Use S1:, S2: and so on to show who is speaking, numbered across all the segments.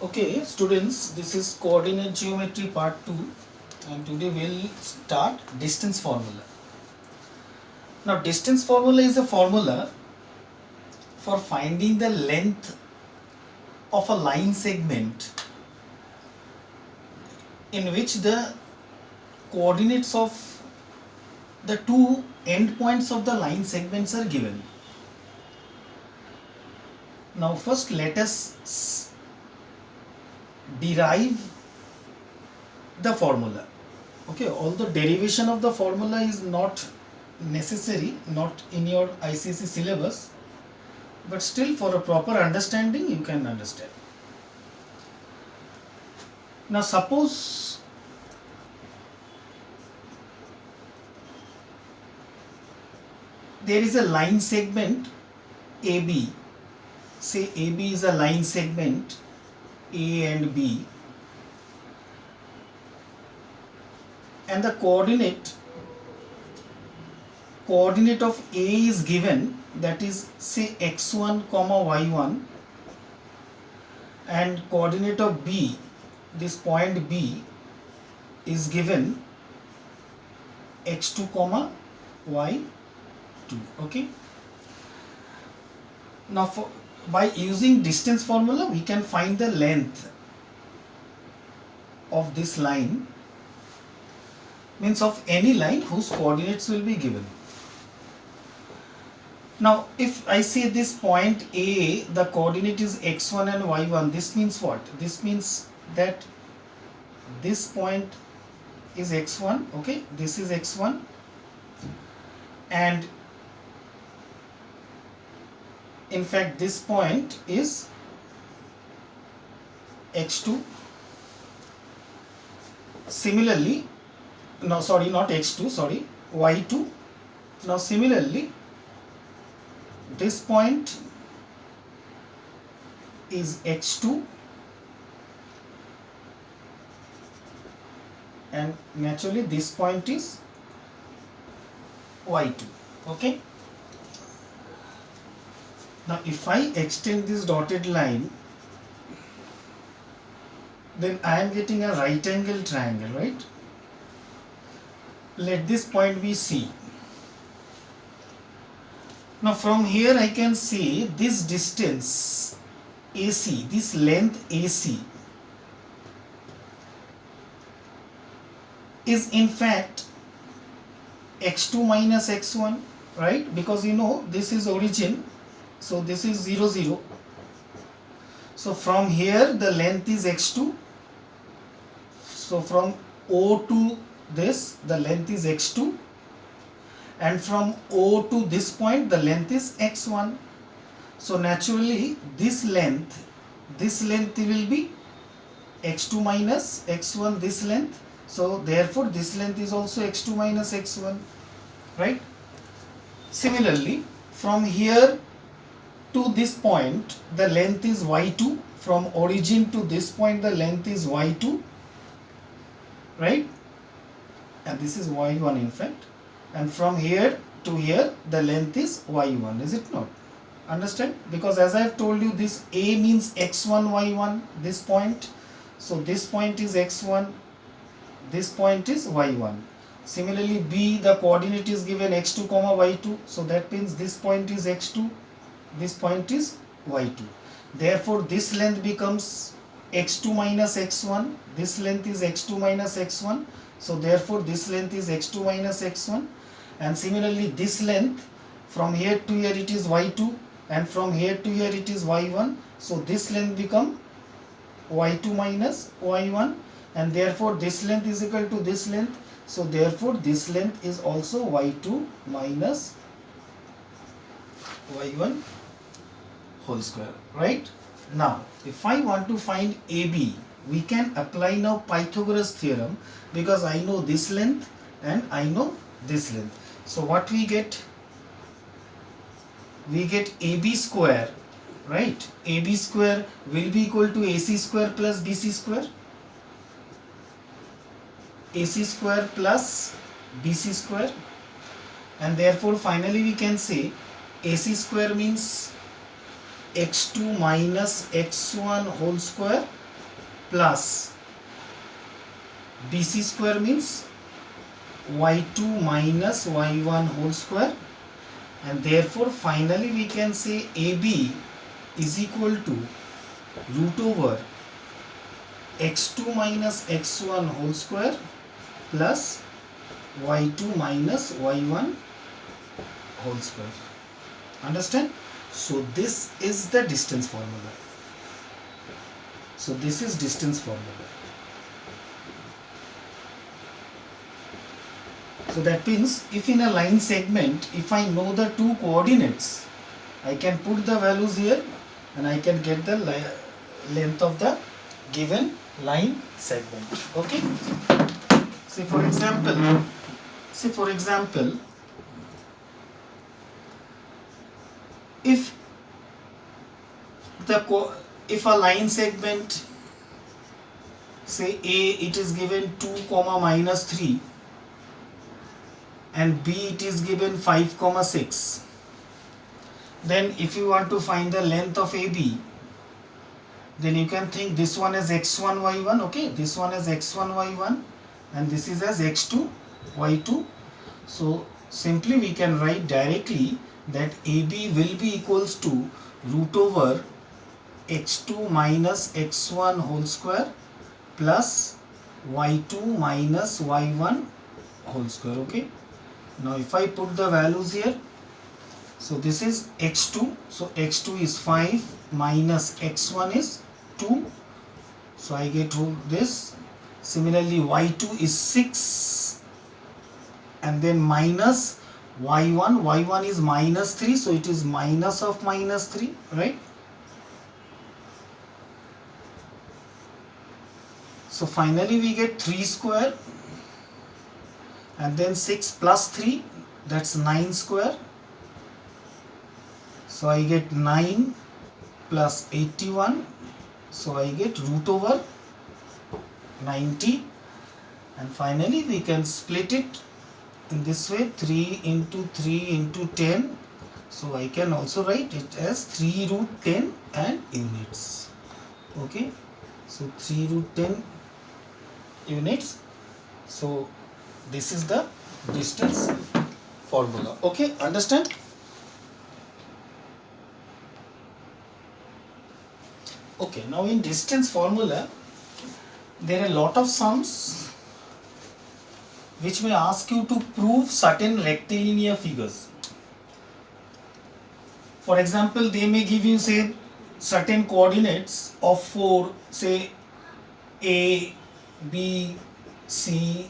S1: Okay, students, this is coordinate geometry part 2, and today we'll start distance formula. Now, distance formula is a formula for finding the length of a line segment in which the coordinates of the two endpoints of the line segments are given. Now, first let us derive the formula. Okay, although derivation of the formula is not necessary, not in your ICSE syllabus, but still for a proper understanding you can understand. Now suppose there is a line segment AB, say AB is a line segment A and B, and the coordinate of A is given, that is say x1 comma y1, and coordinate of B, this point B, is given x2 comma y2. Okay, now by using distance formula we can find the length of this line, means of any line whose coordinates will be given. Now if I say this point A, the coordinate is x1 and y1, this means what? This means that this point is x1, okay, this is x1, and in fact this point is x2. Similarly, no, sorry, not x2, sorry, y2. Now similarly, this point is x2, and naturally this point is y2. Okay, now if I extend this dotted line, then I am getting a right angle triangle, right? Let this point be C. Now from here I can see this distance AC, this length AC is in fact x2 minus x1, right? Because you know this is origin, so this is 0 0. So from here the length is x2. So from O to this the length is x2, and from O to this point the length is x1. So naturally this length will be x2 minus x1, this length. So therefore this length is also x2 minus x1, right? Similarly, from here to this point the length is y2. From origin to this point the length is y2, right? And this is y1 in fact. And from here to here the length is y1, is it not? Understand? Because as I have told you, this A means x1 y1, this point. So this point is x1, this point is y1. Similarly B, the coordinate is given x2 comma y2, so that means this point is x2, this point is y2. Therefore this length becomes x2 minus x1, this length is x2 minus x1, so therefore this length is x2 minus x1. And similarly this length, from here to here it is y2, and from here to here it is y1, so this length become y2 minus y1, and therefore this length is equal to this length, so therefore this length is also y2 minus y1 whole square, right? Now if I want to find AB, we can apply now Pythagoras theorem, because I know this length and I know this length. So what we get? We get AB square, right? AB square will be equal to AC square plus BC square. AC square plus BC square, and therefore finally we can say AC square means x2 minus x1 whole square plus BC square means y2 minus y1 whole square, and therefore finally we can say AB is equal to root over x2 minus x1 whole square plus y2 minus y1 whole square. Understand? So this is the distance formula. So this is distance formula. So that means if in a line segment, if I know the two coordinates, I can put the values here and I can get the length of the given line segment. Okay. Say for example, if a line segment, say A, it is given 2 comma minus 3 and B it is given 5 comma 6, then if you want to find the length of AB, then you can think this one as x1 y1, okay, this one as x1 y1 and this is as x2 y2. So simply we can write directly that AB will be equals to root over x2 minus x1 whole square plus y2 minus y1 whole square. Okay, now if I put the values here, so this is x2, so x2 is 5 minus x1 is 2, so I get this. Similarly y2 is 6 and then minus y1 is minus 3, so it is minus of minus 3, right? So finally we get 3 square and then 6 plus 3, that's 9 square. So I get 9 plus 81, so I get root over 90, and finally we can split it in this way, 3 into 3 into 10, so I can also write it as 3 root 10 and units. Okay, so 3 root 10 units. So this is the distance formula. Okay, understand? Okay, now in distance formula there are a lot of sums which may ask you to prove certain rectilinear figures. For example, they may give you say certain coordinates of 4, say A, B, C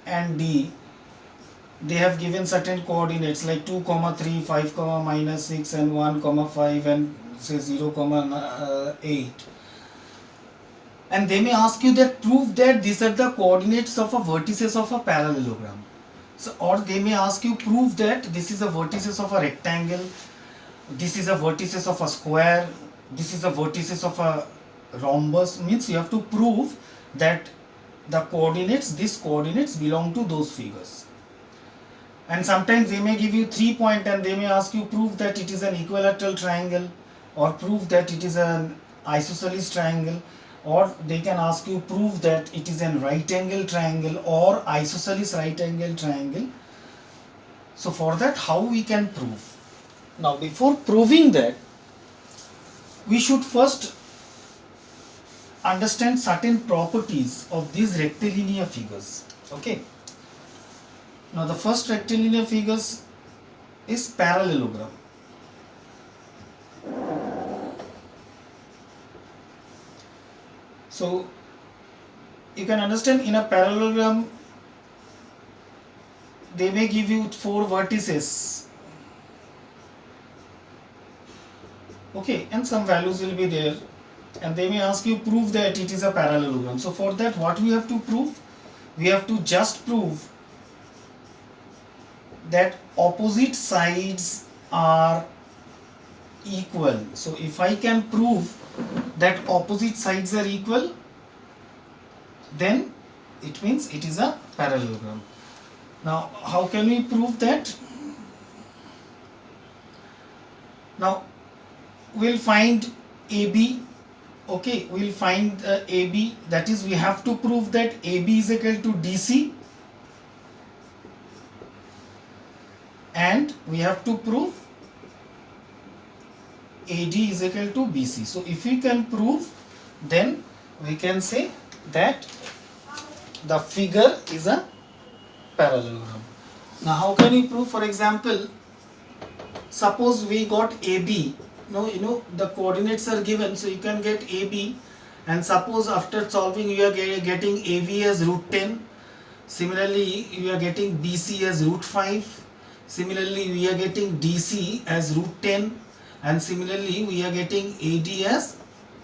S1: and D. They have given certain coordinates like 2, 3, 5, minus 6 and 1, 5 and say 0, 8. And they may ask you that prove that these are the coordinates of a vertices of a parallelogram. So, or they may ask you prove that this is a vertices of a rectangle, this is a vertices of a square, this is a vertices of a rhombus. Means you have to prove that the coordinates, these coordinates belong to those figures. And sometimes they may give you 3 point and they may ask you prove that it is an equilateral triangle, or prove that it is an isosceles triangle, or they can ask you prove that it is an right angle triangle or isosceles right angle triangle. So for that, how we can prove? Now before proving that, we should first understand certain properties of these rectilinear figures. Okay. Now the first rectilinear figures is parallelogram. So you can understand in a parallelogram they may give you 4 vertices, okay, and some values will be there, and they may ask you prove that it is a parallelogram. So for that, what we have to prove? We have to just prove that opposite sides are equal. So if I can prove that opposite sides are equal, then it means it is a parallelogram. Now how can we prove that? Now we'll find AB, okay, we'll find AB, that is we have to prove that AB is equal to DC, and we have to prove AD is equal to BC. So if we can prove, then we can say that the figure is a parallelogram. Now how can we prove? For example, suppose we got AB. No, the coordinates are given, so you can get AB, and suppose after solving you are getting AB as root 10. Similarly, you are getting BC as root 5. Similarly, we are getting DC as root 10, and similarly we are getting AD as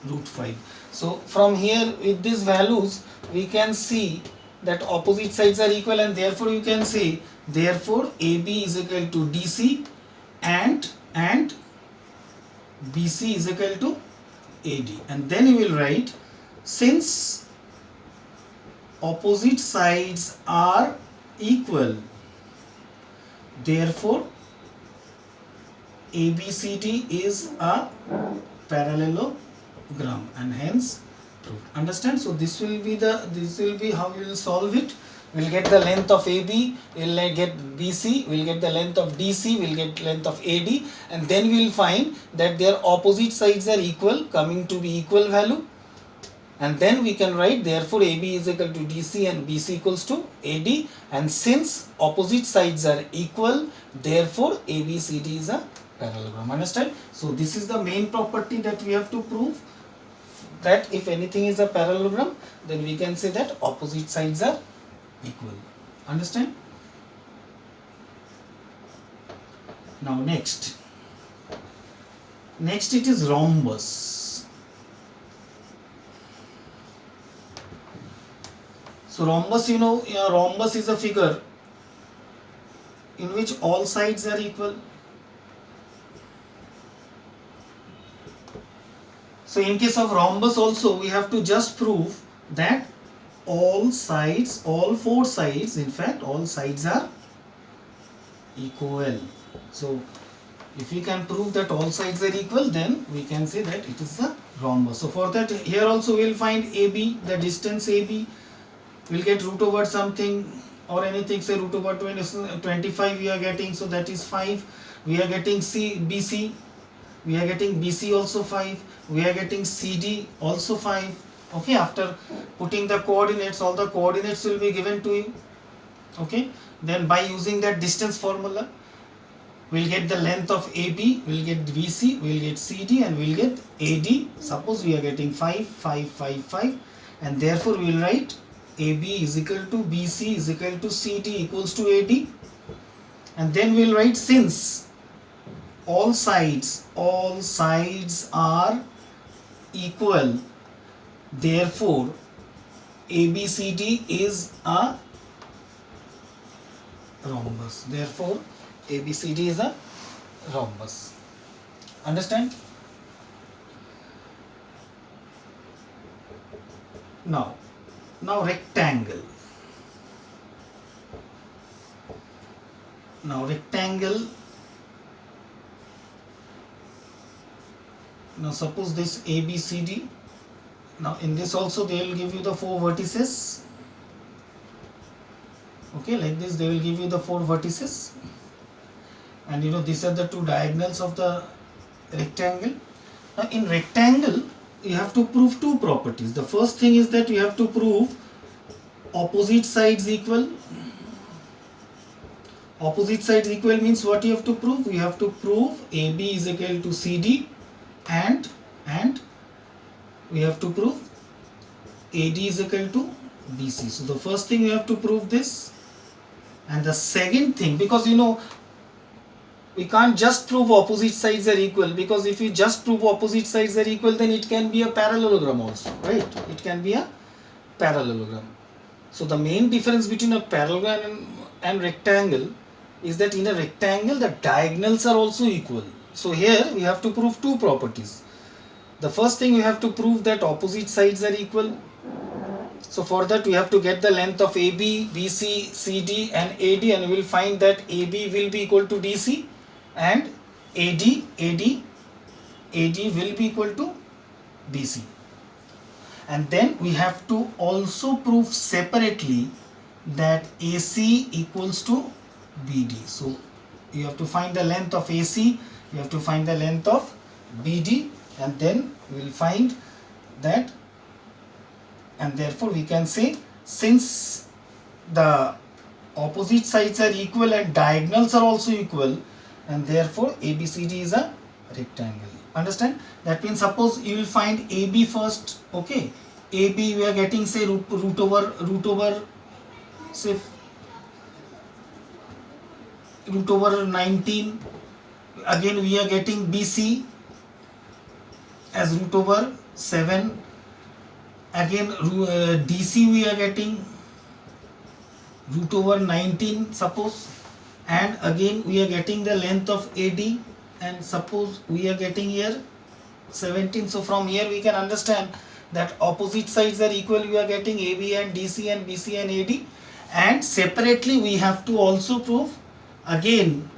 S1: root 5. So from here, with these values, we can see that opposite sides are equal, and therefore you can say, therefore AB is equal to DC and BC is equal to AD. And then you will write, since opposite sides are equal, therefore ABCD is a parallelogram, and hence proved. Understand? So this will be how you will solve it. We'll get the length of AB, we'll get BC, we'll get the length of DC, we'll get length of AD, and then we'll find that their opposite sides are equal, coming to be equal value. And then we can write, therefore AB is equal to DC and BC equals to AD, and since opposite sides are equal, therefore ABCD is a parallelogram. Understand? So this is the main property that we have to prove, that if anything is a parallelogram, then we can say that opposite sides are equal. Understand? Now next it is rhombus. So rhombus, rhombus is a figure in which all sides are equal. So in case of rhombus also, we have to just prove that all four sides, in fact all sides are equal. So if we can prove that all sides are equal, then we can say that it is a rhombus. So for that, here also we will find AB, the distance AB, we'll get root over something or anything, say root over 25 we are getting, so that is 5. We are getting BC, we are getting BC also 5, we are getting CD also 5. Okay, after putting the coordinates, all the coordinates will be given to you. Okay, then by using that distance formula, we'll get the length of AB, we'll get BC, we'll get CD, and we'll get AD. Suppose we are getting 5, 5, 5, 5, and therefore we'll write AB is equal to BC is equal to CD equals to AD. And then we'll write, since all sides are equal, therefore ABCD is a rhombus. Therefore ABCD is a rhombus. Understand? Now rectangle. Now suppose this ABCD. Now in this also they will give you the 4 vertices. Okay, like this they will give you the 4 vertices, and these are the 2 diagonals of the rectangle. Now in rectangle you have to prove 2 properties. The first thing is that you have to prove opposite sides equal. Opposite sides equal means what you have to prove? You have to prove AB is equal to CD, and we have to prove AD is equal to BC. So the first thing you have to prove this, and the second thing, because we can't just prove opposite sides are equal, because if we just prove opposite sides are equal, then it can be a parallelogram also, right? It can be a parallelogram. So the main difference between a parallelogram and rectangle is that in a rectangle the diagonals are also equal. So here we have to prove 2 properties. The first thing we have to prove that opposite sides are equal. So for that we have to get the length of AB, BC, CD and AD, and we will find that AB will be equal to DC and AD will be equal to BC. And then we have to also prove separately that AC equals to BD. So you have to find the length of AC, you have to find the length of BD, and then we will find that, and therefore we can say, since the opposite sides are equal and diagonals are also equal, and therefore ABCD is a rectangle. Understand? That means suppose you will find AB first. Okay, AB we are getting, say, root over say root over 19. Again we are getting BC as root over 7. Again DC we are getting root over 19 suppose, and again we are getting the length of AD, and suppose we are getting here 17. So from here we can understand that opposite sides are equal. We are getting AB and DC and BC and AD, and separately we have to also prove, again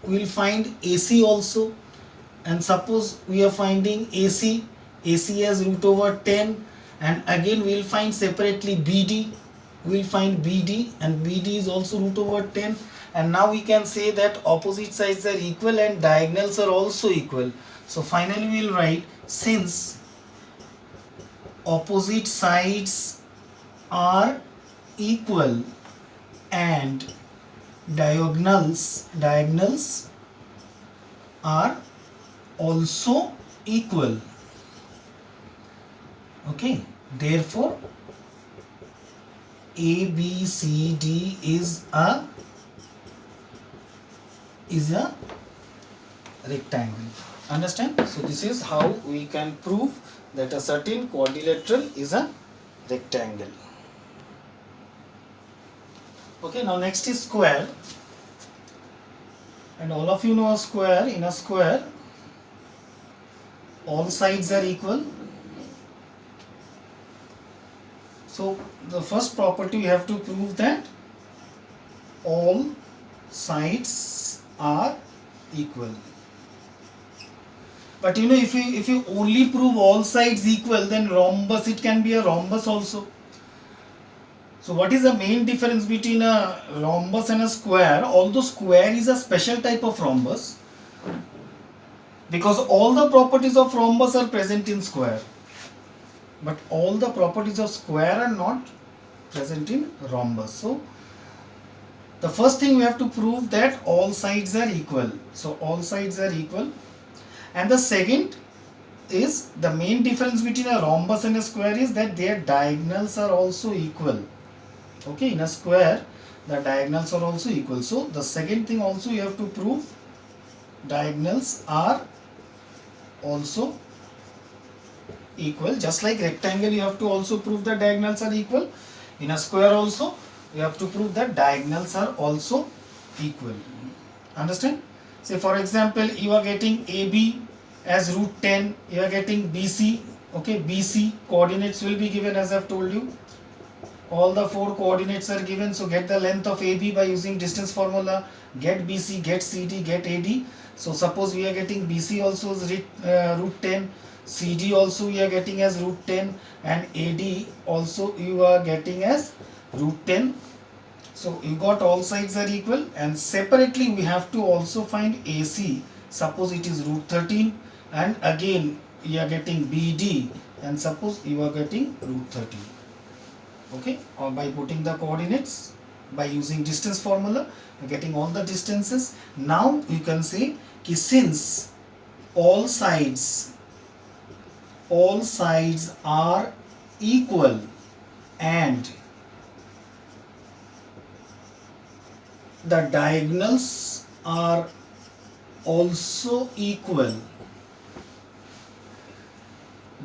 S1: we will find AC also, and suppose we are finding AC as root over 10, and again we will find separately BD, we will find BD, and BD is also root over 10, and now we can say that opposite sides are equal and diagonals are also equal. So finally we will write, since opposite sides are equal and diagonals are also equal, okay, therefore ABCD is a rectangle. Understand? So this is how we can prove that a certain quadrilateral is a rectangle. Okay, now next is square, and all of you know a square. In a square all sides are equal. So the first property we have to prove that all sides are equal. But you know, if you only prove all sides equal, then rhombus, it can be a rhombus also. So what is the main difference between a rhombus and a square? Although square is a special type of rhombus, because all the properties of rhombus are present in square, but all the properties of square are not present in rhombus. So the first thing we have to prove that all sides are equal. So all sides are equal. And the second is, the main difference between a rhombus and a square is that their diagonals are also equal. Okay, in a square the diagonals are also equal. So the second thing also you have to prove, diagonals are also equal. Just like rectangle, you have to also prove that diagonals are equal. In a square also you have to prove that diagonals are also equal. Understand? Say for example, you are getting AB as root 10, you are getting BC. Okay, BC coordinates will be given as I have told you. All the four coordinates are given. So get the length of AB by using distance formula, get BC, get CD, get AD. So suppose we are getting BC also as root 10, CD also we are getting as root 10, and AD also you are getting as root 10. So you got all sides are equal, and separately we have to also find AC. Suppose it is root 13, and again you are getting BD, and suppose you are getting root 13. Okay, or by putting the coordinates, by using distance formula, you are getting all the distances. Now you can say कि since all sides are equal and the diagonals are also equal,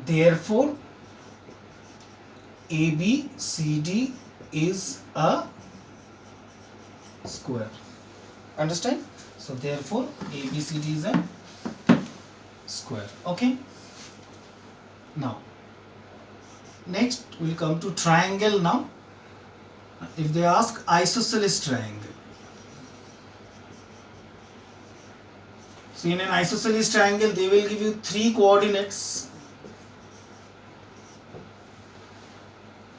S1: therefore ABCD is a square. Understand? So therefore ABCD is a square. Okay. Now next we will come to triangle. Now if they ask isosceles triangle, so in an isosceles triangle they will give you three coordinates.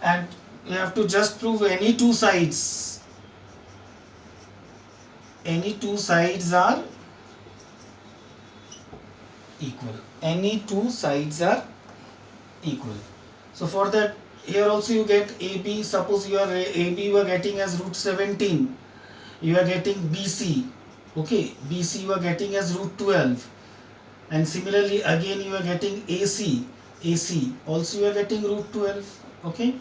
S1: and you have to just prove any two sides. Any two sides are equal. Any two sides are equal. So for that, here also you get AB. Suppose you are AB you are getting as root 17. You are getting BC. Okay, BC you are getting as root 12. And similarly again you are getting AC. AC also you are getting root 12. Okay.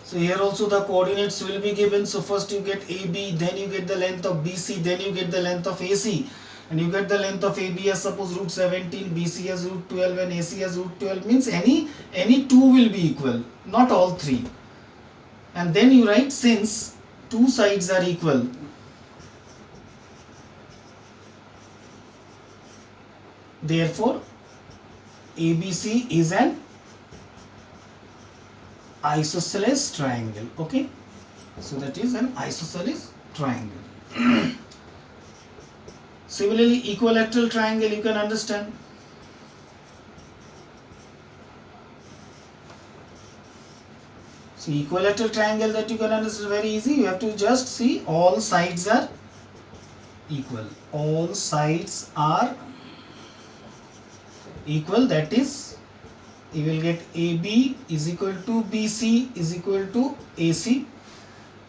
S1: So here also the coordinates will be given. So first you get AB, then you get the length of BC, then you get the length of AC. And you get the length of AB as suppose root 17, BC as root 12 and AC as root 12, means any two will be equal, not all three. And then you write since two sides are equal, therefore ABC is an isosceles triangle. Okay, so that is an isosceles triangle. Similarly, equilateral triangle you can understand. So equilateral triangle that you can understand very easy. You have to just see all sides are equal. All sides are equal. That is, you will get AB is equal to BC is equal to AC,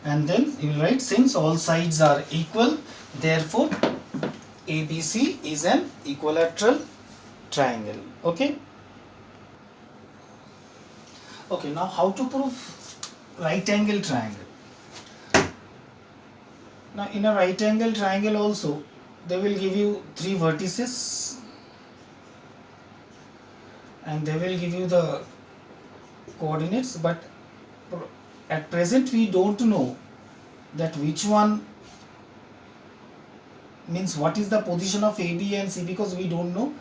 S1: and then you will write since all sides are equal, therefore ABC is an equilateral triangle. Okay. Okay, now how to prove right angle triangle? Now in a right angle triangle also they will give you three vertices and they will give you the coordinates, but at present we don't know that which one means what is the position of AB and C, because we don't know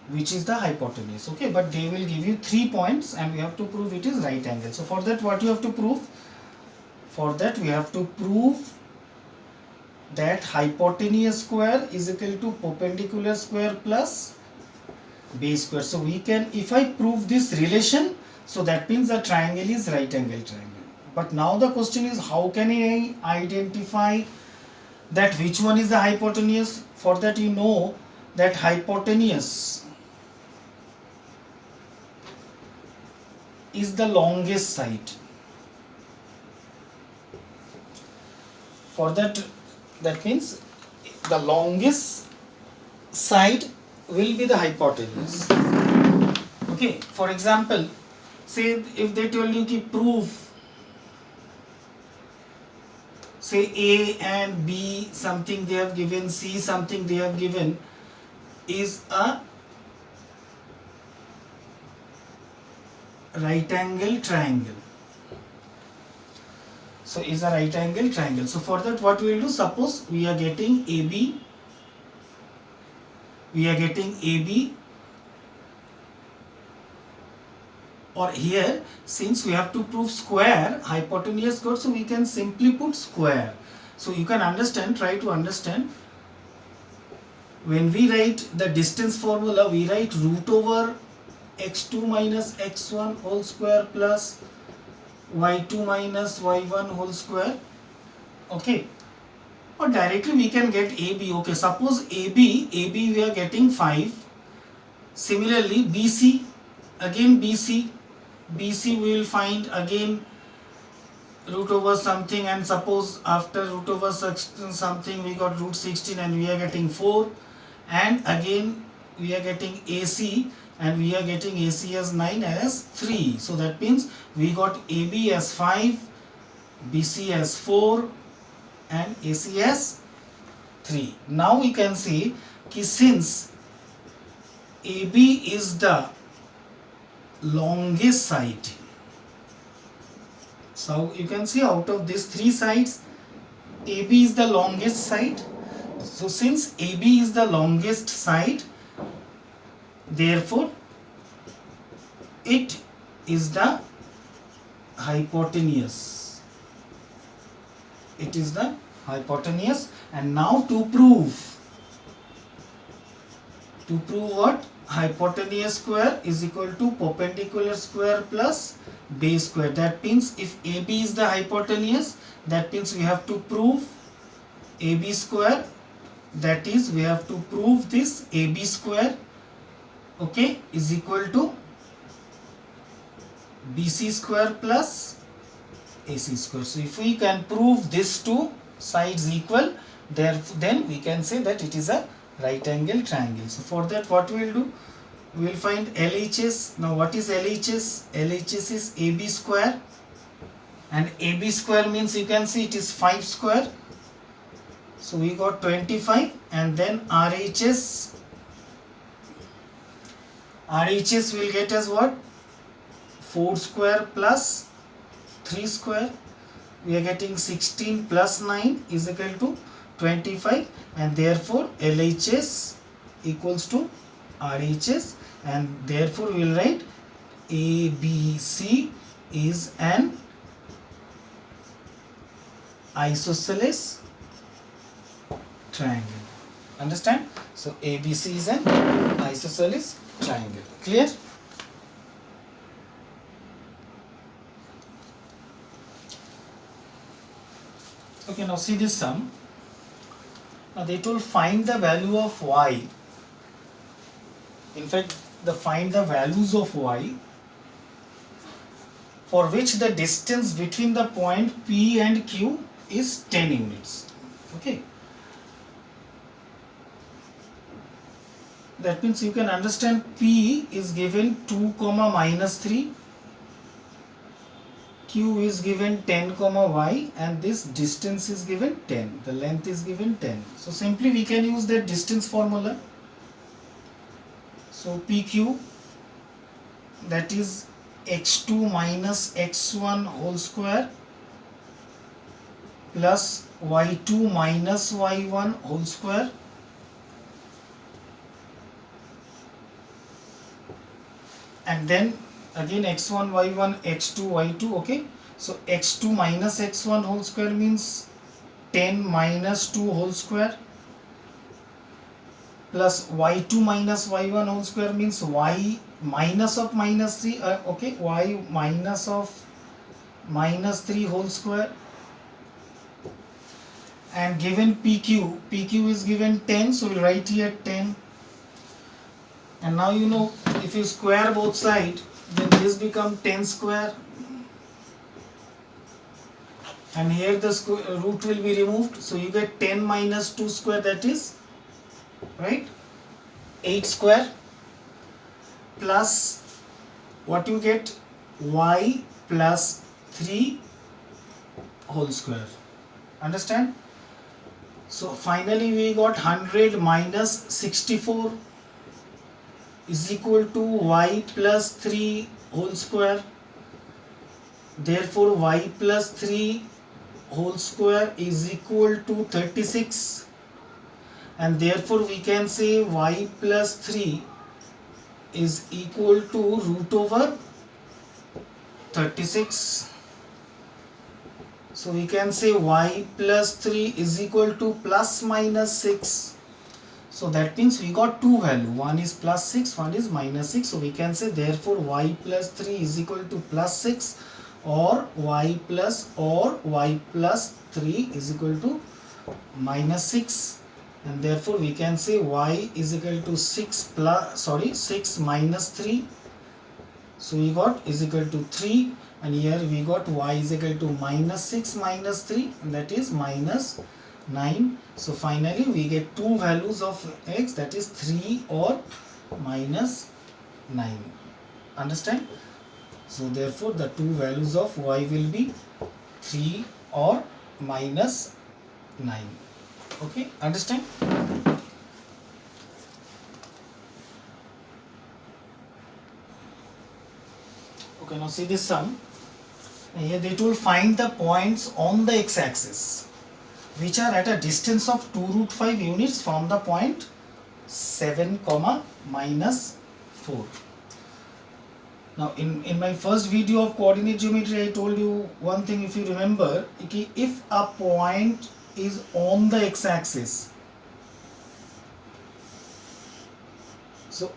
S1: which is the hypotenuse. Okay, but they will give you 3 points and we have to prove it is right angle. So for that what you have to prove? For that we have to prove that hypotenuse square is equal to perpendicular square plus base square. So we can, if I prove this relation, so that means the triangle is right angle triangle. But now the question is, how can I identify that which one is the hypotenuse? For that you know that hypotenuse is the longest side. For that means the longest side will be the hypotenuse. Okay, for example, say if they tell you to prove, say A and B something they have given, C something they have given, is a right angle triangle. So is a right angle triangle. So for that what we will do, suppose we are getting AB, or here since we have to prove square, hypotenuse square, so we can simply put square. So you can understand, try to understand, when we write the distance formula, we write root over x2 minus x1 whole square plus y2 minus y1 whole square. Okay, or directly we can get AB. Okay, suppose AB we are getting 5. Similarly BC, again BC we will find again root over something, and suppose after root over something we got root 16 and we are getting 4, and again we are getting AC and we are getting AC as 9 as 3. So that means we got AB as 5, BC as 4 and AC as 3. Now we can see कि since AB is the longest side, so you can see out of these 3 sides AB is the longest side. So since AB is the longest side, therefore it is the hypotenuse. It is the hypotenuse. And now to prove what? hypotenuse square is equal to perpendicular square plus base square. That means if AB is the hypotenuse, that means we have to prove AB square, that is we have to prove this AB square, okay, is equal to BC square plus AC square. So if we can prove these two sides equal, then we can say that it is a right angle triangle. So for that, what we will do, we will find LHS. Now what is LHS? LHS is AB square, and AB square means you can see it is 5 square. So we got 25, and then RHS will get as what? 4 square plus 3 square. We are getting 16 plus 9 is equal to 25, and therefore LHS equals to RHS, and therefore we will write ABC is an isosceles triangle. Understand? So ABC is an isosceles triangle. Clear? Okay, now see this sum. Now they told find the value of y. In fact, find the values of y for which the distance between the point P and Q is 10 units. Okay. That means you can understand P is given 2, -3. Q is given 10, y, and this distance is given 10. The length is given 10. So simply we can use that distance formula. So PQ, that is x2 minus x1 whole square plus y2 minus y1 whole square and then again x1 y1 x2 y2. Okay, so x2 minus x1 whole square means 10 minus 2 whole square plus y2 minus y1 whole square means y minus of -3, okay, y minus of -3 whole square, and given PQ is given 10, so we'll write here 10. And now you know, if you square both sides, then this become 10 square, and here the root will be removed, so you get 10 minus 2 square, that is right 8 square, plus what you get, y plus 3 whole square. Understand? So finally we got 100 minus 64 is equal to y plus 3 whole square. Therefore y plus 3 whole square is equal to 36, and therefore we can say y plus 3 is equal to root over 36. So we can say y plus 3 is equal to plus minus 6. So that means we got two values, one is plus 6, one is minus 6. So we can say therefore y plus 3 is equal to plus 6 or y plus 3 is equal to minus 6, and therefore we can say y is equal to 6 minus 3. So we got is equal to 3, and here we got y is equal to minus 6 minus 3, and that is minus 9. So finally we get two values of x, that is 3 or minus 9. Understand? So therefore the two values of y will be 3 or minus 9. Okay, understand? Okay, now see this sum. Here they told find the points on the x-axis which are at a distance of 2 root 5 units from the point 7, minus 4. Now in my first video of coordinate geometry, I told you one thing, if you remember, if a point is on the x-axis, so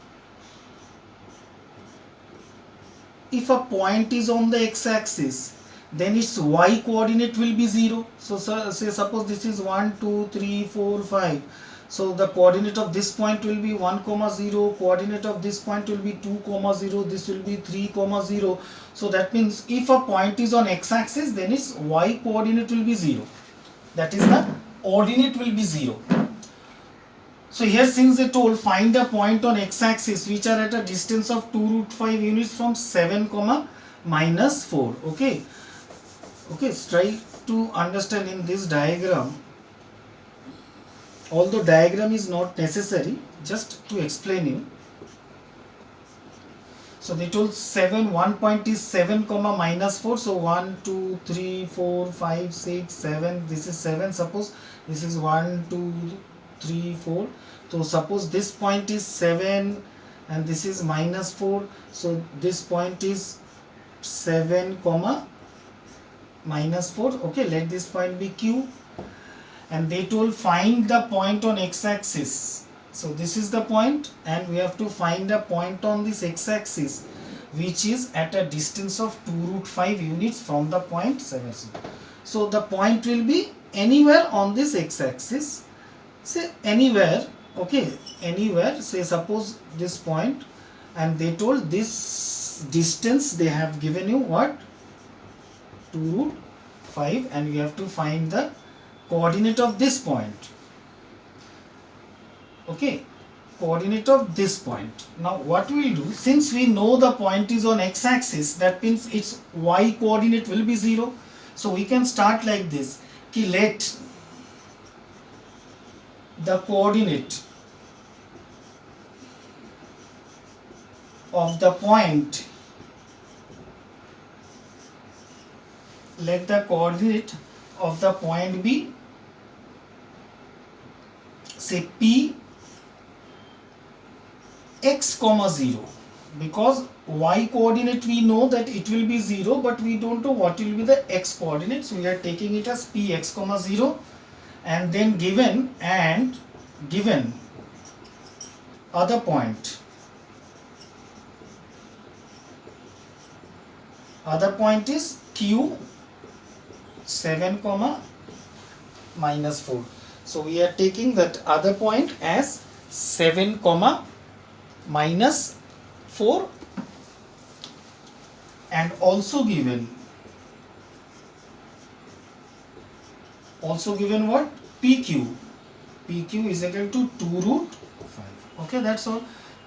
S1: if a point is on the x-axis, then its y coordinate will be 0. So say suppose this is 1 2 3 4 5. So the coordinate of this point will be 1 comma 0, coordinate of this point will be 2 comma 0, this will be 3 comma 0. So that means if a point is on x-axis, then its y coordinate will be 0. That is, the ordinate will be 0. So here, since they told find a point on x-axis which are at a distance of 2 root 5 units from 7 comma minus 4. Okay, try to understand in this diagram. Although diagram is not necessary, just to explain you. So they told one point is 7 comma minus 4. So 1 2 3 4 5 6 7. This is 7. Suppose this is 1 2 3 4. So suppose this point is 7 and this is minus 4. So this point is 7 comma minus 4. Okay, let this point be Q. And they told find the point on x-axis. So this is the point, and we have to find a point on this x-axis which is at a distance of 2 root 5 units from the point 7. So the point will be anywhere on this x-axis. Say anywhere, okay, anywhere. Say suppose this point, and they told this distance they have given you what? 2 root 5, and you have to find the coordinate of this point. Okay, coordinate of this point. Now what we will do, since we know the point is on x-axis, that means its y coordinate will be 0. So we can start like this, ki let the coordinate of the point, let the coordinate of the point be, say, P x comma 0, because y coordinate we know that it will be 0, but we don't know what will be the x coordinate. So we are taking it as P x comma 0, and then given other point. Other point is Q 7 comma minus 4. So we are taking that other point as 7 comma minus 4, and also given what? PQ is equal to 2 root 5. Okay, that's all.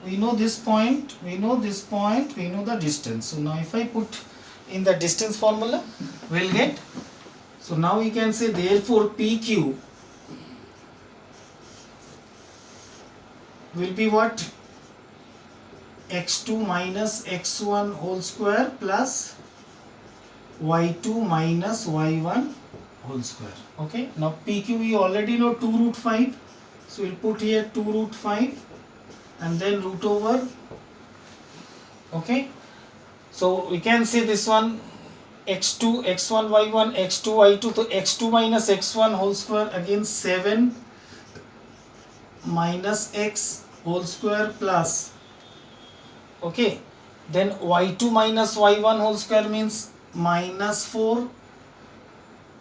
S1: We know this point, we know this point, we know the distance. So now if I put in the distance formula, we'll get, so now we can say therefore PQ will be what? x2 minus x1 whole square plus y2 minus y1 whole square. Okay, now PQ we already know 2 root 5. So we'll put here 2 root 5 and then root over. Okay, so we can say this one x2 x1 y1 x2 y2. So x2 minus x1 whole square, again 7 minus x whole square plus, okay, then y2 minus y1 whole square means minus 4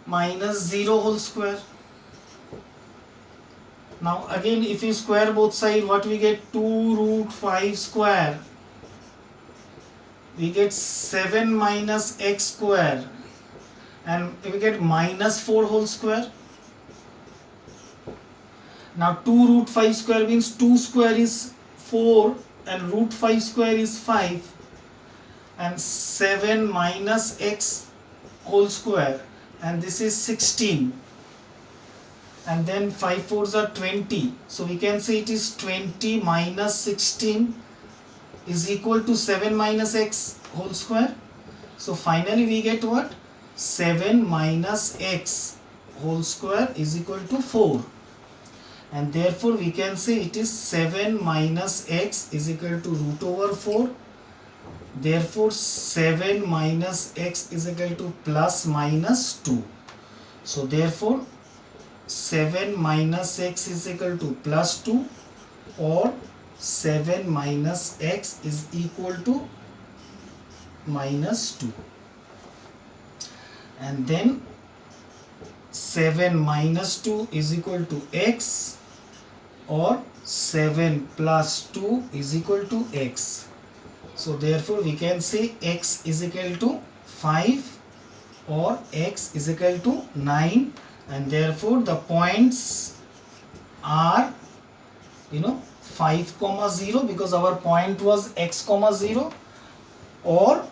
S1: minus 0 whole square. Now again if you square both sides, what we get? 2 root 5 square. We get 7 minus x square, and we get minus 4 whole square. Now 2 root 5 square means 2 square is 4 and root 5 square is 5, and 7 minus x whole square, and this is 16, and then 5 fours are 20. So we can say it is 20 minus 16 is equal to 7 minus x whole square. So finally we get what? 7 minus x whole square is equal to 4. And therefore we can say it is 7 minus x is equal to root over 4. Therefore 7 minus x is equal to plus minus 2. So therefore 7 minus x is equal to plus 2, or 7 minus x is equal to minus 2. And then 7 minus 2 is equal to x, or 7 plus 2 is equal to x. So therefore we can say x is equal to 5 or x is equal to 9, and therefore the points are 5 comma 0 because our point was x comma 0, or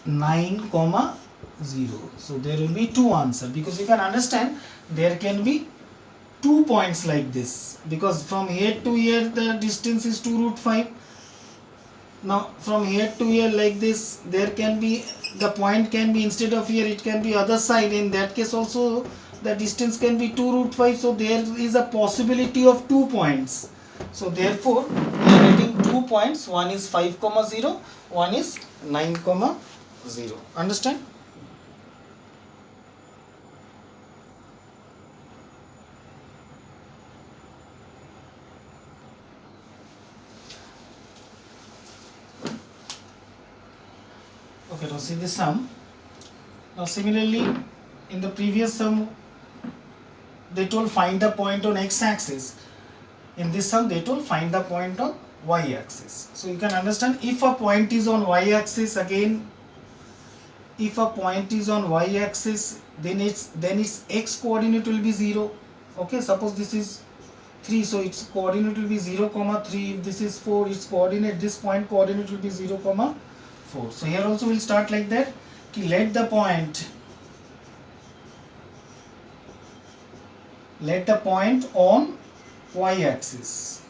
S1: 9 comma 0. So there will be two answers, because you can understand there can be 2 points like this, because from here to here the distance is 2 root 5. Now from here to here like this, there can be, the point can be, instead of here it can be other side. In that case also the distance can be 2 root 5. So there is a possibility of 2 points. So therefore we are getting 2 points. One is 5 comma 0, one is 9 comma 0. Understand? Okay, now see the sum. Now similarly, in the previous sum they told find the point on x-axis. In this sum they told find the point on y-axis. So you can understand, if a point is on y-axis, again if a point is on y-axis, then its x coordinate will be 0. Okay, suppose this is 3, so its coordinate will be 0 comma 3. If this is 4, its coordinate, this point coordinate will be 0 comma 4. So here also we'll start like that, let the point on y-axis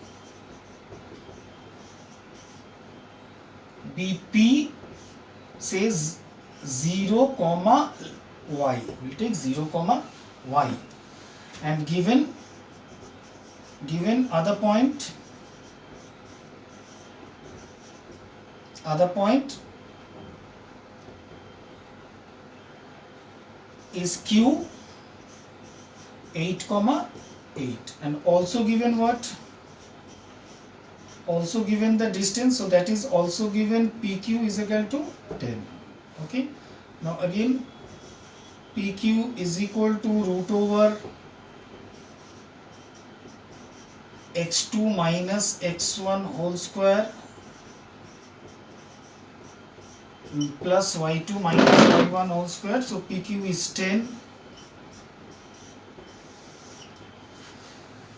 S1: be P, says 0 comma y. We'll take 0 comma y, and given other point is Q 8 comma 8, and also given what? Also given the distance, so that is also given PQ is equal to 10. Okay, now again PQ is equal to root over x2 minus x1 whole square plus y2 minus y1 whole square. So PQ is 10,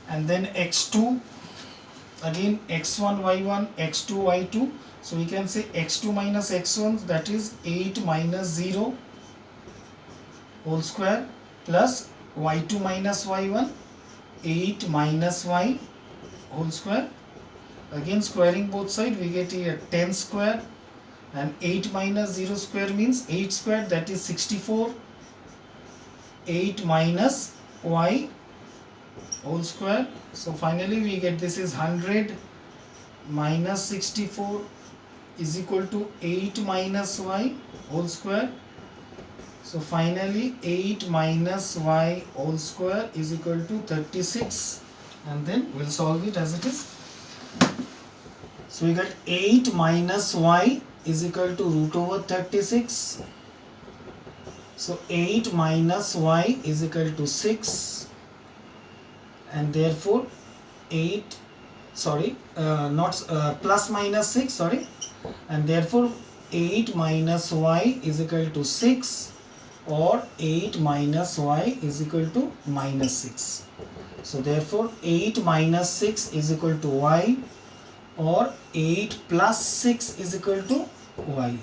S1: and then x2, again x1 y1 x2 y2. So we can say x2 minus x1, that is 8 minus 0 whole square, plus y2 minus y1 8 minus y whole square. Again squaring both sides, we get here 10 square, and 8 minus 0 square means 8 square, that is 64. 8 minus y whole square. So finally we get, this is 100 minus 64 is equal to 8 minus y whole square. So finally 8 minus y whole square is equal to 36, and then we'll solve it as it is. So we got 8 minus y is equal to root over 36. So 8 minus y is equal to 6, and therefore plus minus 6, sorry, and therefore 8 minus y is equal to 6, or 8 minus y is equal to minus 6. So therefore 8 minus 6 is equal to y, or 8 plus 6 is equal to y,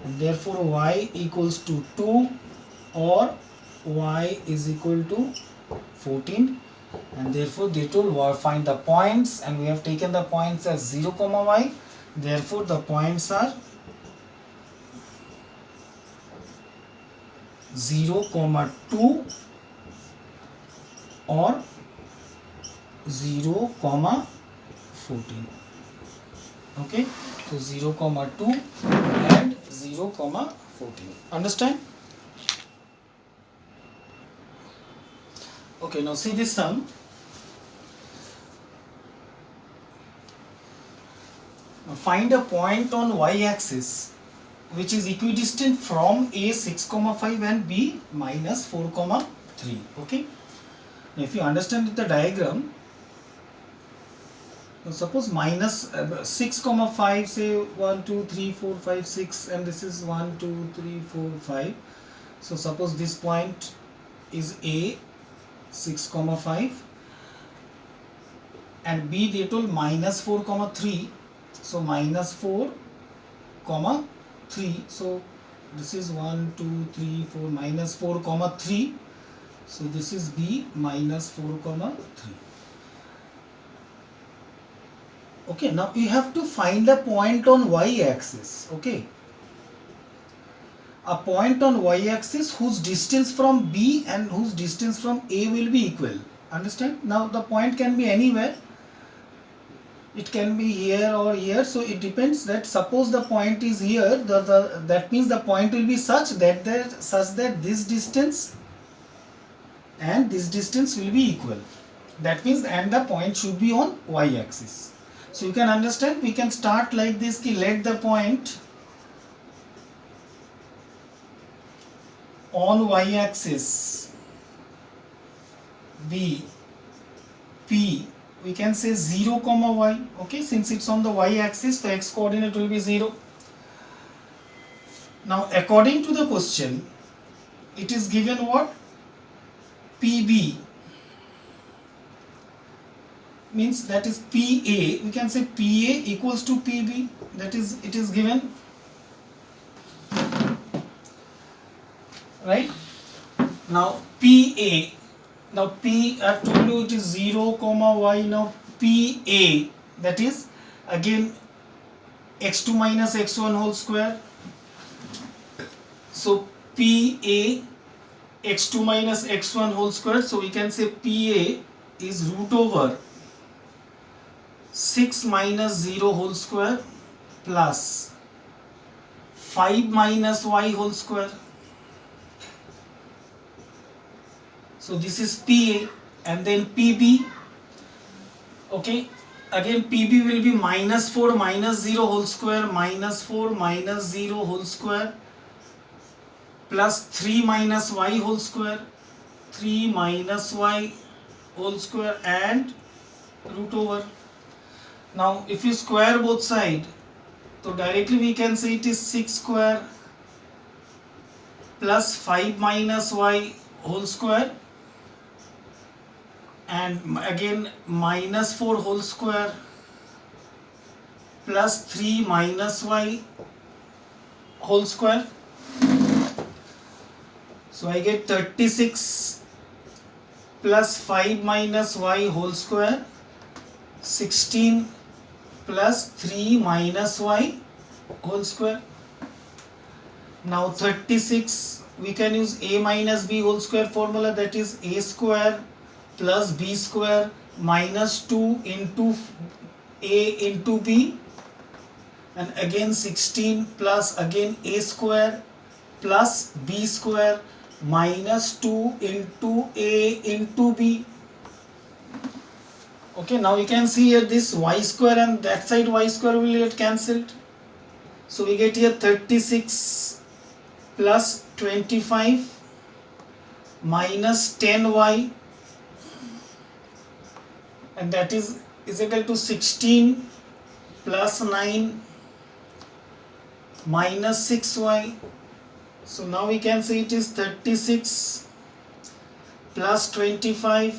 S1: and therefore y equals to 2, or y is equal to 14. And therefore they told find the points, and we have taken the points as 0 comma y. Therefore the points are 0 comma 2 or 0 comma 14. Okay, so 0 comma 2 and 0 comma 14. Understand? Okay, now see this sum. Now find a point on y-axis which is equidistant from A 6,5 and B minus 4,3. Okay. Now if you understand the diagram, suppose minus 6,5, say 1, 2, 3, 4, 5, 6, and this is 1, 2, 3, 4, 5. So suppose this point is A 6,5 and B they told minus 4,3. So minus 4, 3. So this is 1, 2, 3, 4, minus 4, 3. So this is B minus 4, 3. Okay, now you have to find a point on y-axis. Okay, a point on y-axis whose distance from B and whose distance from A will be equal. Understand? Now the point can be anywhere. It can be here or here. So it depends that suppose the point is here. That means the point will be such that this distance and this distance will be equal. That means and the point should be on y-axis. So you can understand, we can start like this, ki let the point on y-axis be P, we can say 0, y. Okay, since it's on the y-axis, the x coordinate will be 0. Now according to the question, it is given what? PB means that is PA, we can say PA equals to PB, that is it is given, right? Now PA, now P, I have told you it is 0, y. Now PA, that is again x2 minus x1 whole square. So PA x2 minus x1 whole square. So we can say PA is root over 6 minus 0 whole square plus 5 minus y whole square. So this is PA, and then PB. Okay, again PB will be minus 4 minus 0 whole square minus 4 minus 0 whole square plus 3 minus y whole square, 3 minus y whole square and root over. Now if you square both sides, so directly we can say it is 6 square plus 5 minus y whole square and again minus 4 whole square plus 3 minus y whole square. So I get 36 plus 5 minus y whole square, 16 plus 3 minus y whole square. Now 36, we can use a minus b whole square formula, that is a square plus b square minus 2 into a into b, and again 16 plus again a square plus b square minus 2 into a into b. Okay, now you can see here this y square and that side y square will get cancelled. So we get here 36 plus 25 minus 10y, and that is equal to 16 plus 9 minus 6y. So now we can say it is 36 plus 25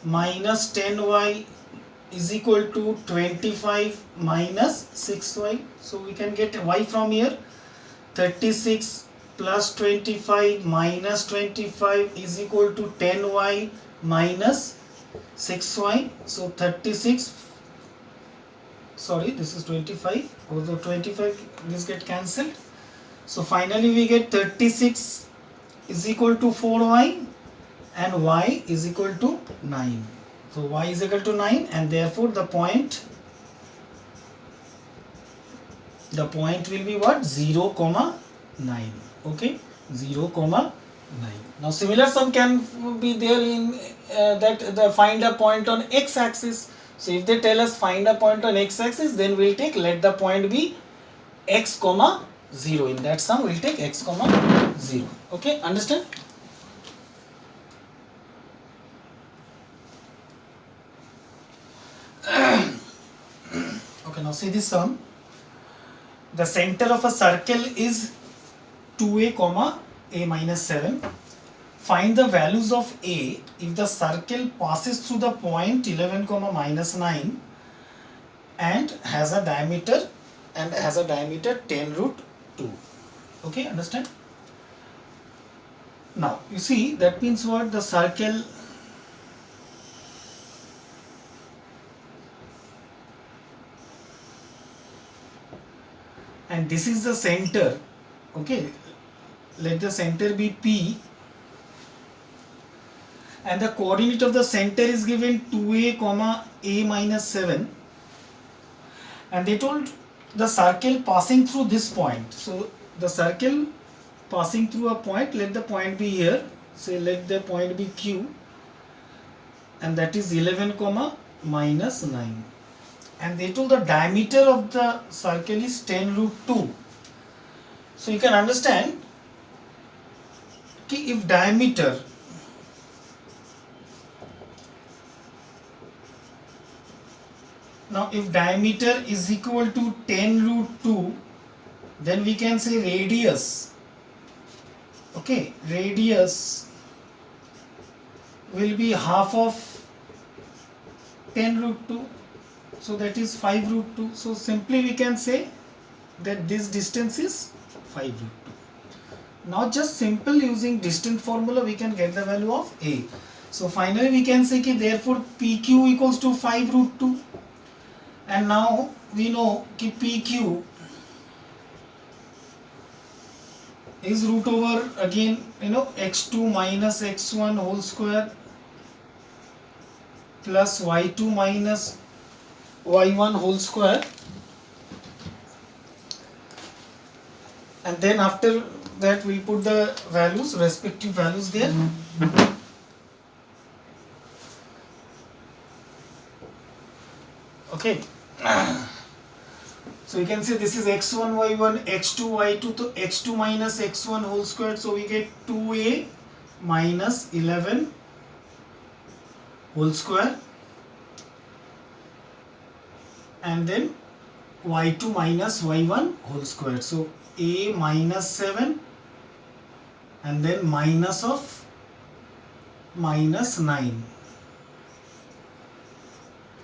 S1: minus 10y is equal to 25 minus 6y. So we can get y from here. 36 plus 25 minus 25 is equal to 10y minus 6y. So 36, sorry, this is 25, although 25 this get cancelled. So finally we get 36 is equal to 4y and y is equal to 9. So y is equal to 9, and therefore the point will be what? 0, 9. Okay, 0, 9. Now similar sum can be there in that find a point on x axis. So if they tell us find a point on x-axis, then we'll take let the point be x comma 0. In that sum, we'll take x comma 0. Okay, understand? Okay, now see this sum. The center of a circle is 2a comma a minus 7. Find the values of a if the circle passes through the point 11 comma minus 9 and has a diameter 10 root 2. Okay, understand? Now you see that means what? The circle and this is the center. Okay, let the center be P and the coordinate of the center is given 2a comma a minus 7, and they told the circle passing through this point. So the circle passing through a point, let the point be here, say let the point be Q, and that is 11 comma minus 9, and they told the diameter of the circle is 10 root 2. So you can understand if diameter is equal to 10 root 2, then we can say radius, okay, radius will be half of 10 root 2, so that is 5 root 2. So simply we can say that this distance is 5 root 2. Now just simple using distance formula we can get the value of a. So finally we can say that therefore PQ equals to 5 root 2. And now we know that PQ is root over again x2 minus x1 whole square plus y2 minus y1 whole square, and then after that we'll put the values, respective values there. Okay. So you can say this is x1 y1 x2 y2, so x2 minus x1 whole square, so we get 2a minus 11 whole square, and then y2 minus y1 whole square, so a minus 7 and then minus of minus 9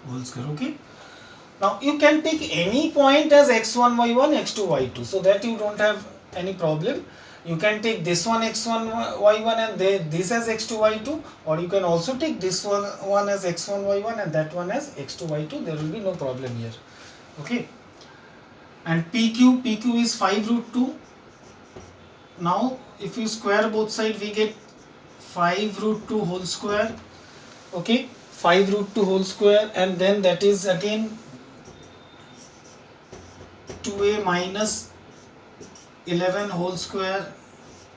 S1: whole square. Okay. Now you can take any point as x1 y1 x2 y2, so that you don't have any problem. You can take this one x1 y1 and this as x2 y2, or you can also take this one as x1 y1 and that one as x2 y2. There will be no problem here. Okay. And PQ is 5 root 2. Now if you square both sides, we get 5 root 2 whole square. Okay, 5 root 2 whole square, and then that is again 2a minus 11 whole square,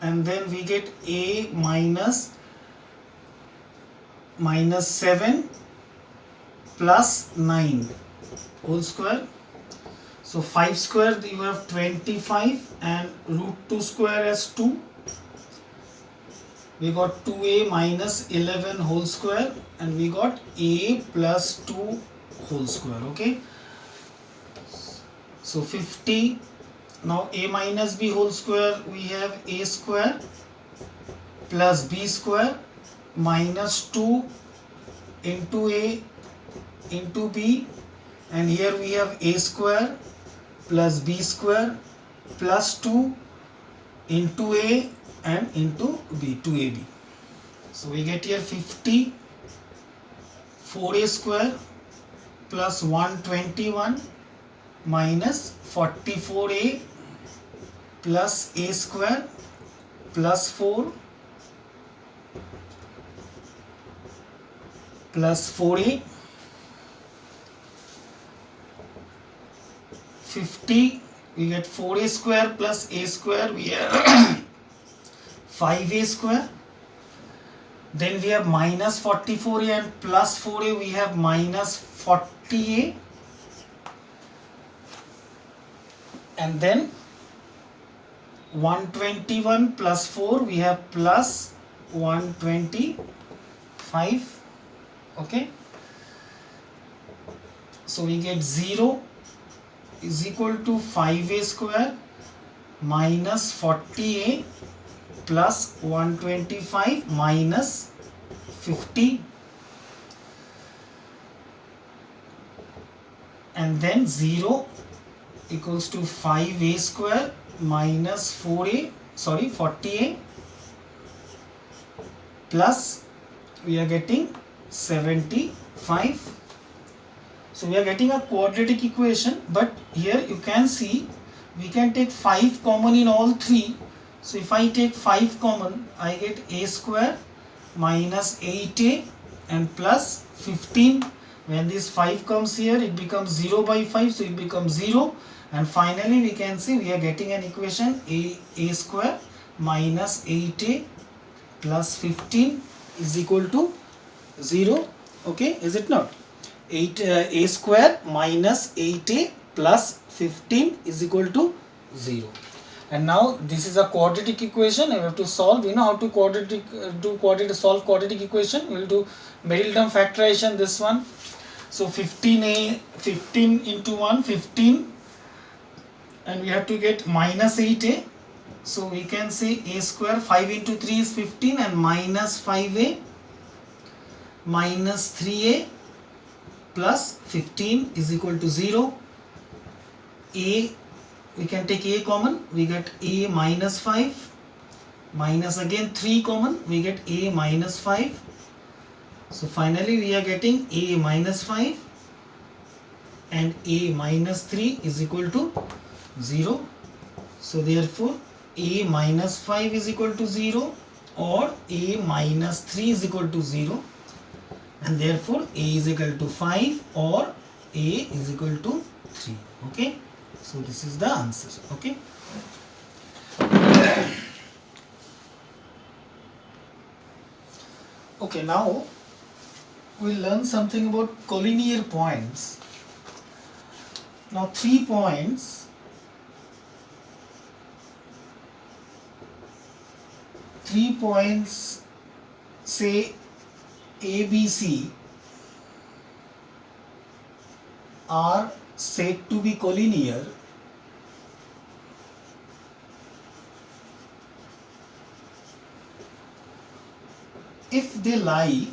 S1: and then we get a minus 7 plus 9 whole square. So 5 square you have 25, and root 2 square as 2. We got 2a minus 11 whole square, and we got a plus 2 whole square. Okay. So 50. Now a minus b whole square, we have a square plus b square minus 2 into a into b, and here we have a square plus b square plus 2 into a and into b, 2ab. So we get here 50 4a square plus 121 minus 44a plus a square plus 4 plus 4a, 50, we get 4a square plus a square, we have 5a square, then we have minus 44a and plus 4a, we have minus 40A, and then 121 plus 4, we have plus 125. Okay, so we get 0 is equal to 5A square minus 40A plus 125 minus 50, and then 0 equals to 5A square minus 40A plus we are getting 75. So we are getting a quadratic equation, but here you can see we can take 5 common in all three. So if I take 5 common, I get A square minus 8A and plus 15. When this 5 comes here, it becomes 0 by 5, so it becomes 0. And finally we can see we are getting an equation A square minus 8A plus 15 is equal to 0. Okay, is it not? A square minus 8A plus 15 is equal to 0. And now this is a quadratic equation. You have to solve. You know how to solve quadratic equation. We will do middle term factorization, this one. So 15 into 1, 15, and we have to get minus 8A. So we can say A square, 5 into 3 is 15, and minus 5A minus 3A plus 15 is equal to 0. A, we can take A common, we get A minus 5, minus again 3 common, we get A minus 5. So finally we are getting A minus 5 and A minus 3 is equal to 0. So therefore A minus 5 is equal to 0 or A minus 3 is equal to 0, and therefore A is equal to 5 or A is equal to 3. Okay, so this is the answer. Okay. Okay, now we'll learn something about collinear points. Now 3 points, say ABC, are said to be collinear if they lie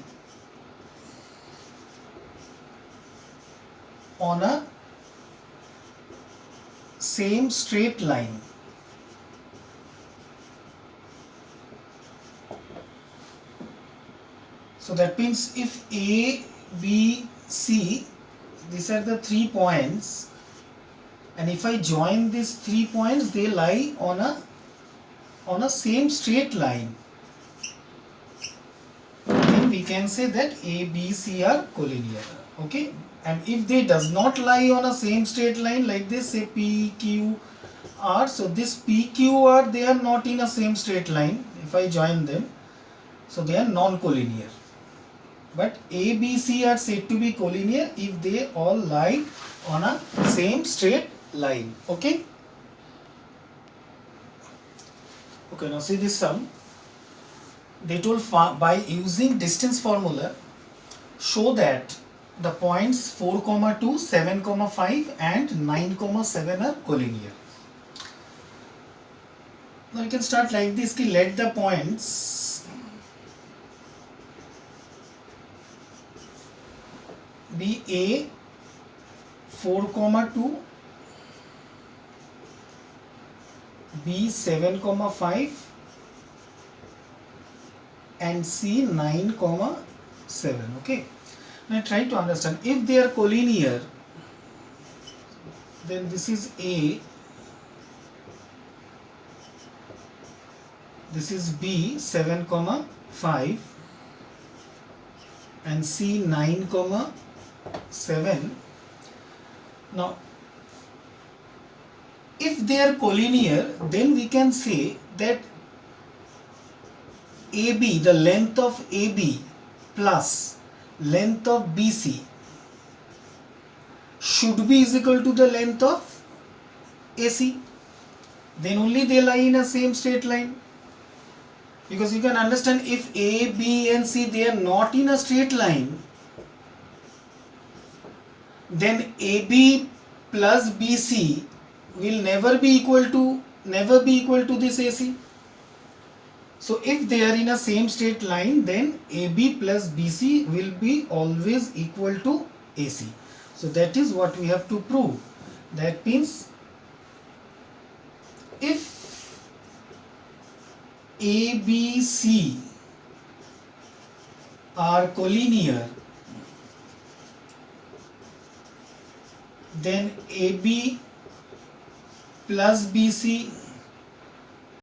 S1: on a same straight line. So that means if A, B, C, these are the 3 points, and if I join these 3 points, they lie on a same straight line, then we can say that A, B, C are collinear. Okay, and if they does not lie on a same straight line, like this, say P, Q, R, so this P, Q, R, they are not in a same straight line. If I join them, so they are non-collinear. But A, B, C are said to be collinear if they all lie on a same straight line. Okay. Okay, now see this sum. They told by using distance formula, show that the points 4, 2, 7, 5 and 9, 7 are collinear. Now you can start like this, ki let the points be A 4, 2, B 7, 5 and C 9, 7. Okay. Now try to understand, if they are collinear, then this is A, this is B 7, 5 and C 9, 7. Now if they are collinear, then we can say that AB, the length of AB plus length of BC should be is equal to the length of AC. Then only they lie in a same straight line. Because you can understand, if A, B and C, they are not in a straight line, then AB plus BC will never be equal to this AC. So if they are in a same straight line, then AB plus BC will be always equal to AC. So that is what we have to prove. That means if ABC are collinear, then AB plus BC